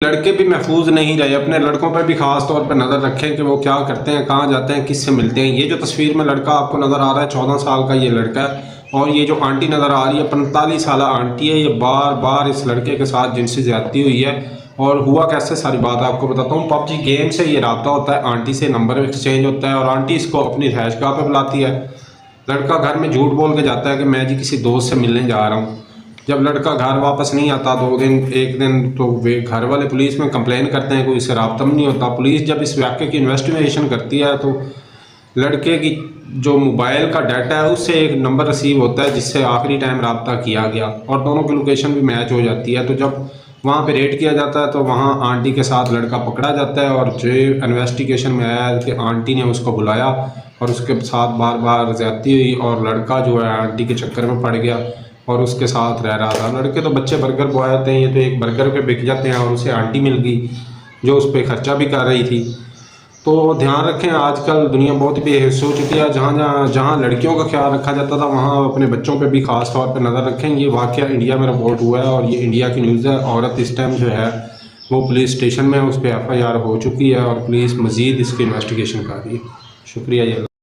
लड़के भी महफूज नहीं रहे। अपने लड़कों पर भी ख़ास तौर पर नज़र रखें कि वो क्या करते हैं, कहाँ जाते हैं, किससे मिलते हैं। ये जो तस्वीर में लड़का आपको नज़र आ रहा है 14 साल का ये लड़का है, और ये जो आंटी नज़र आ रही है 45 साल आंटी है। ये बार बार इस लड़के के साथ जिनसी ज़्यादती हुई है। और हुआ कैसे, सारी बात आपको बताता हूँ। पबजी गेम से ये रब्ता होता है, आंटी से नंबर एक्सचेंज होता है और आंटी इसको अपनी रहायशगाह पर बुलाती है। लड़का घर में झूठ बोल के जाता है कि मैं जी किसी दोस्त से मिलने जा रहा हूँ। जब लड़का घर वापस नहीं आता 2 दिन 1 दिन, तो वे घर वाले पुलिस में कंप्लेन करते हैं, कोई इससे रब्ता नहीं होता। पुलिस जब इस वाक़े की इन्वेस्टिगेशन करती है तो लड़के की जो मोबाइल का डाटा है उससे एक नंबर रिसीव होता है जिससे आखिरी टाइम रब्ता किया गया, और दोनों की लोकेशन भी मैच हो जाती है। तो जब वहाँ पे रेड किया जाता है तो वहाँ आंटी के साथ लड़का पकड़ा जाता है, और जो इन्वेस्टिगेशन में आया है कि आंटी ने उसको बुलाया और उसके साथ बार बार ज़्यादती हुई, और लड़का जो है आंटी के चक्कर में पड़ गया और उसके साथ रह रहा था। लड़के तो बच्चे बर्गर बॉय होते हैं, ये तो एक बर्गर पे बिक जाते हैं, और उसे आंटी मिल गई जो उस पर ख़र्चा भी कर रही थी। तो ध्यान रखें, आजकल दुनिया बहुत बेहिस हो चुकी है। जहाँ लड़कियों का ख्याल रखा जाता था वहाँ अपने बच्चों पे भी ख़ास तौर पे नज़र रखें। ये वाक़या इंडिया में रिपोर्ट हुआ है और ये इंडिया की न्यूज़ है। औरत इस टाइम जो है वो पुलिस स्टेशन में, उस पर FIR हो चुकी है और पुलिस मज़ीद इसकी इन्वेस्टिगेशन कर रही है। शुक्रिया।